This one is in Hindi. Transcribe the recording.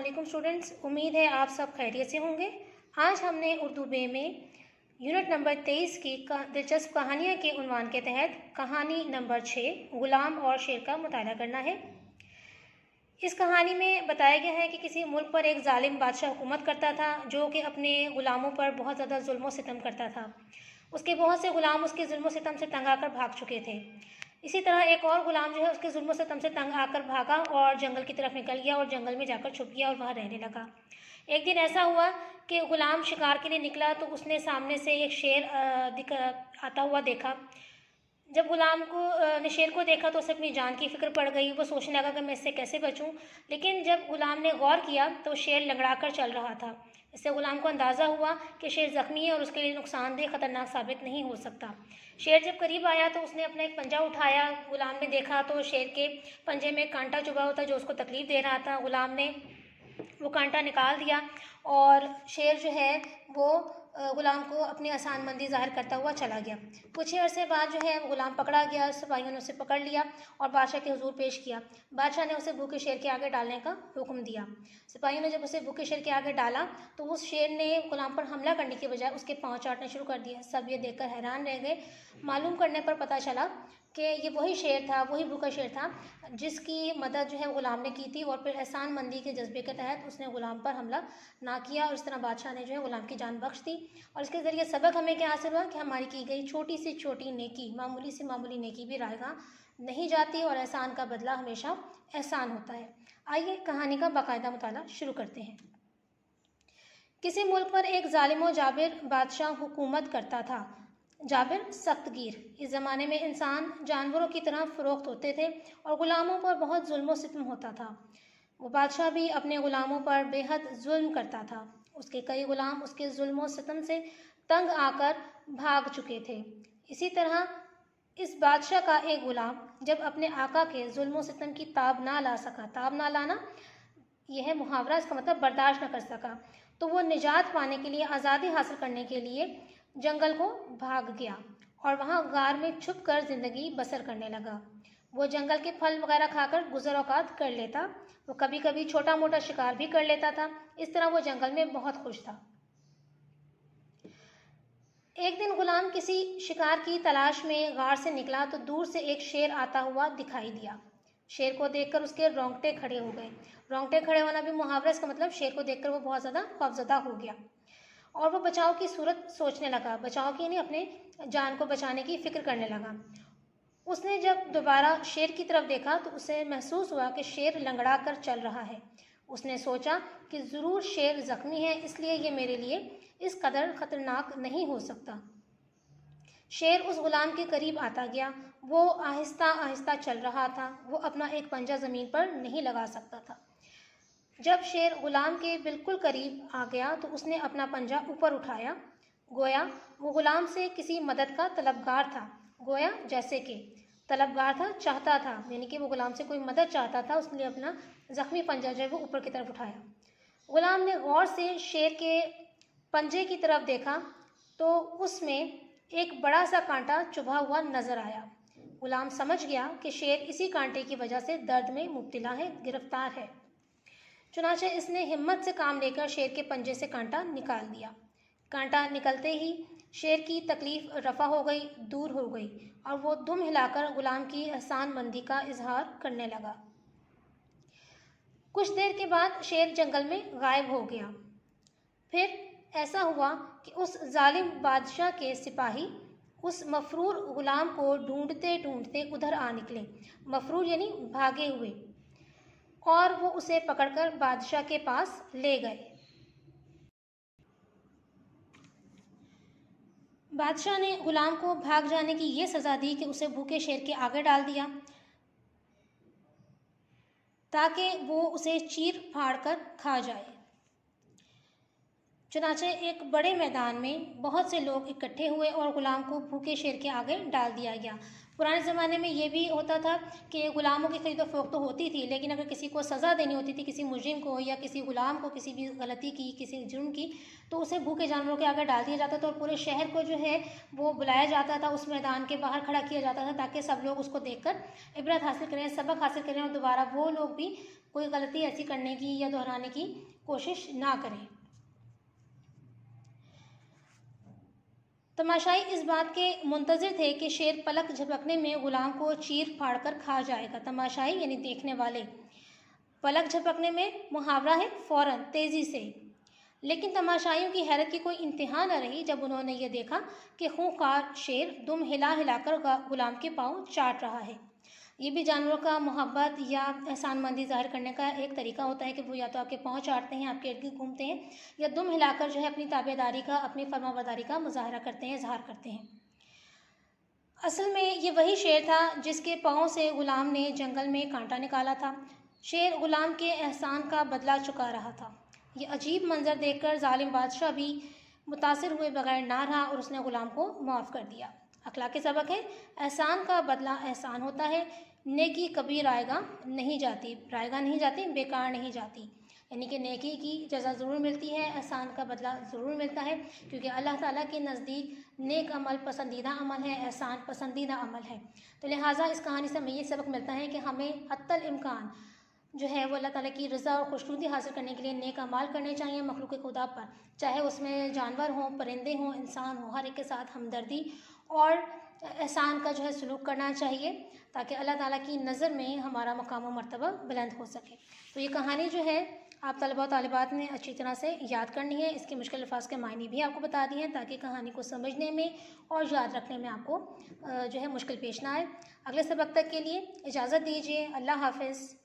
वालेकुम स्टूडेंट्स, उम्मीद है आप सब खैरियत से होंगे। आज हमने उर्दू बे में यूनिट नंबर 23 की दिलचस्प कहानियाँ के उन्वान के तहत कहानी नंबर 6 गुलाम और शेर का मुताला करना है। इस कहानी में बताया गया है कि किसी मुल्क पर एक जालिम बादशाह हुकूमत करता था जो कि अपने ग़ुलामों पर बहुत ज़्यादा जुल्म व सितम करता था। उसके बहुत से ग़ुलाम उसके जुल्म व सितम से तंग आकर भाग चुके थे। इसी तरह एक और ग़ुलाम जो है उसके जुल्म व सितम से तंग आकर भागा और जंगल की तरफ निकल गया और जंगल में जाकर छुप गया और वहाँ रहने लगा। एक दिन ऐसा हुआ कि ग़ुलाम शिकार के लिए निकला तो उसने सामने से एक शेर आता हुआ देखा। जब ग़ुलाम ने शेर को देखा तो उसे अपनी जान की फ़िक्र पड़ गई। वो सोचने लगा कि मैं इससे कैसे बचूं। लेकिन जब ग़ुलाम ने गौर किया तो शेर लंगड़ा कर चल रहा था। इससे ग़ुलाम को अंदाज़ा हुआ कि शेर ज़ख्मी है और उसके लिए नुकसानदेह ख़तरनाक साबित नहीं हो सकता। शेर जब करीब आया तो उसने अपना एक पंजा उठाया। ग़ुलाम ने देखा तो शेर के पंजे में कांटा चुभा हुआ था जो उसको तकलीफ़ दे रहा था। ग़ुलाम ने वो कांटा निकाल दिया और शेर जो है वो ग़ुलाम को अपनी आसानमंदी ज़ाहिर करता हुआ चला गया। कुछ ही अरसे बाद जो है ग़ुलाम पकड़ा गया। सिपाहियों ने उसे पकड़ लिया और बादशाह के हुजूर पेश किया। बादशाह ने उसे भूखे शेर के आगे डालने का हुक्म दिया। सिपाहियों ने जब उसे भूखे शेर के आगे डाला तो उस शेर ने ग़ुलाम पर हमला करने के बजाय उसके पाँव चाटने शुरू कर दिए। सब ये देखकर हैरान रह गए। मालूम करने पर पता चला कि ये वही शेर था, वही भूखा शेर था जिसकी मदद जो है ग़ुलाम ने की थी और फिर एहसान मंदी के जज्बे के तहत उसने ग़ुलाम पर हमला ना किया और इस तरह बादशाह ने जो है ग़ुलाम की जान बख्श दी। और इसके ज़रिए सबक हमें क्या हासिल हुआ कि हमारी की गई छोटी से छोटी नेकी, मामूली से मामूली नेकी भी रायगा नहीं जाती और एहसान का बदला हमेशा एहसान होता है। आइए कहानी का बाकायदा मुताला शुरू करते हैं। किसी मुल्क पर एक जालिम व जाबिर बादशाह हुकूमत करता था। जाबिर सख्तगीर। इस ज़माने में इंसान जानवरों की तरह फ़रोख्त होते थे और ग़ुलामों पर बहुत जुल्म व सितम होता था। वो बादशाह भी अपने ग़ुलामों पर बेहद जुल्म करता था। उसके कई ग़ुलाम उसके जुल्म व सितम से तंग आकर भाग चुके थे। इसी तरह इस बादशाह का एक ग़ुलाम जब अपने आका के जुल्म व सितम की ताब ना ला सका, ताब ना लाना यह है मुहावरा, इसका मतलब बर्दाश्त न कर सका, तो वो निजात पाने के लिए, आज़ादी हासिल करने के लिए जंगल को भाग गया और वहाँ गार में छुप कर ज़िंदगी बसर करने लगा। वो जंगल के फल वगैरह खाकर गुज़र औक़ात कर लेता। वो कभी कभी छोटा मोटा शिकार भी कर लेता था। इस तरह वो जंगल में बहुत खुश था। एक दिन ग़ुलाम किसी शिकार की तलाश में गार से निकला तो दूर से एक शेर आता हुआ दिखाई दिया। शेर को देखकर उसके रोंगटे खड़े हो गए। रोंगटे खड़े होना भी मुहावरा, इसका मतलब शेर को देखकर वो बहुत ज़्यादा खौफज़दा हो गया और वो बचाव की सूरत सोचने लगा। बचाव की नहीं, अपने जान को बचाने की फ़िक्र करने लगा। उसने जब दोबारा शेर की तरफ देखा तो उसे महसूस हुआ कि शेर लंगड़ा कर चल रहा है। उसने सोचा कि ज़रूर शेर ज़ख्मी है, इसलिए ये मेरे लिए इस कदर ख़तरनाक नहीं हो सकता। शेर उस ग़ुलाम के करीब आता गया। वो आहिस्ता आहिस्ता चल रहा था। वो अपना एक पंजा ज़मीन पर नहीं लगा सकता था। जब शेर ग़ुलाम के बिल्कुल करीब आ गया तो उसने अपना पंजा ऊपर उठाया। गोया वो ग़ुलाम से किसी मदद का तलबगार था। गोया जैसे कि तलबगार था, चाहता था, यानी कि वो ग़ुलाम से कोई मदद चाहता था। उसने अपना ज़ख्मी पंजा जो है वो ऊपर की तरफ उठाया। ग़ुलाम ने गौर से शेर के पंजे की तरफ देखा तो उसमें एक बड़ा सा कांटा चुभा हुआ नज़र आया। ग़ुलाम समझ गया कि शेर इसी कांटे की वजह से दर्द में मुब्तला है, गिरफ्तार है। चुनाचे इसने हिम्मत से काम लेकर शेर के पंजे से कांटा निकाल दिया। कांटा निकलते ही शेर की तकलीफ़ रफ़ा हो गई, दूर हो गई और वो दुम हिलाकर ग़ुलाम की एहसान मंदी का इजहार करने लगा। कुछ देर के बाद शेर जंगल में गायब हो गया। फिर ऐसा हुआ कि उस जालिम बादशाह के सिपाही उस मफरूर ग़ुलाम को ढूंढते ढूंढते उधर आ निकले। मफरूर यानी भागे हुए, और वो उसे पकड़कर बादशाह के पास ले गए। बादशाह ने ग़ुलाम को भाग जाने की ये सज़ा दी कि उसे भूखे शेर के आगे डाल दिया ताकि वो उसे चीर फाड़ कर खा जाए। चुनाचे एक बड़े मैदान में बहुत से लोग इकट्ठे हुए और ग़ुलाम को भूखे शेर के आगे डाल दिया गया। पुराने ज़माने में ये भी होता था कि ग़ुलामों की खरीदो फरोख्त तो होती थी, लेकिन अगर किसी को सज़ा देनी होती थी, किसी मुजरिम को या किसी ग़ुलाम को किसी भी गलती की, किसी जुर्म की, तो उसे भूखे जानवरों के आगे डाल दिया जाता था और पूरे शहर को जो है वो बुलाया जाता था, उस मैदान के बाहर खड़ा किया जाता था ताकि सब लोग उसको देखकर इबरत हासिल करें, सबक हासिल करें और दोबारा वो लोग भी कोई गलती ऐसी करने की या दोहराने की कोशिश ना करें। तमाशाई इस बात के मुंतज़िर थे कि शेर पलक झपकने में ग़ुलाम को चीर फाड़ कर खा जाएगा। तमाशाई यानी देखने वाले, पलक झपकने में मुहावरा है फ़ौरन, तेज़ी से। लेकिन तमाशाइयों की हैरत की कोई इंतहा न रही जब उन्होंने ये देखा कि खूंखार शेर दुम हिला हिलाकर ग़ुलाम के पाँव चाट रहा है। ये भी जानवरों का मोहब्बत या एहसानमंदी ज़ाहिर करने का एक तरीका होता है कि वो या तो आपके पाँव चाटते हैं, आपके इर्द गिर्द घूमते हैं, या दुम हिलाकर जो है अपनी ताबेदारी का, अपनी फरमाबरदारी का मुज़ाहरा करते हैं, इज़हार करते हैं। असल में ये वही शेर था जिसके पाँव से ग़ुलाम ने जंगल में कांटा निकाला था। शेर ग़ुलाम के एहसान का बदला चुका रहा था। ये अजीब मंजर देखकर ज़ालिम बादशाह भी मुतासिर हुए बगैर ना रहा और उसने ग़ुलाम को माफ़ कर दिया। अखलाकी सबक है, एहसान का बदला एहसान होता है, नेकी कभी रायगा नहीं जाती, बेकार नहीं जाती। यानी कि नेकी की जज़ा ज़रूर मिलती है, एहसान का बदला ज़रूर मिलता है, क्योंकि अल्लाह ताला के नज़दीक नेक अमल पसंदीदा अमल है, एहसान पसंदीदा अमल है। तो लिहाजा इस कहानी से हमें ये सबक मिलता है कि हमें हत्तल इम्कान जो है वो अल्लाह ताला की रज़ा और खुशनुदी हासिल करने के लिए नेक अमाल करने चाहिए मखलूक खुदा पर, चाहे उसमें जानवर हों, परिंदे हों, इंसान हों, हर एक के साथ हमदर्दी और एहसान का जो है सलूक करना चाहिए ताकि अल्लाह ताला की नज़र में हमारा मकाम व मर्तबा बुलंद हो सके। तो ये कहानी जो है आप तलबा और तालिबात ने अच्छी तरह से याद करनी है। इसके मुश्किल अल्फाज के मायने भी आपको बता दिए हैं ताकि कहानी को समझने में और याद रखने में आपको जो है मुश्किल पेश ना आए। अगले सबक तक के लिए इजाज़त दीजिए। अल्लाह हाफ़िज़।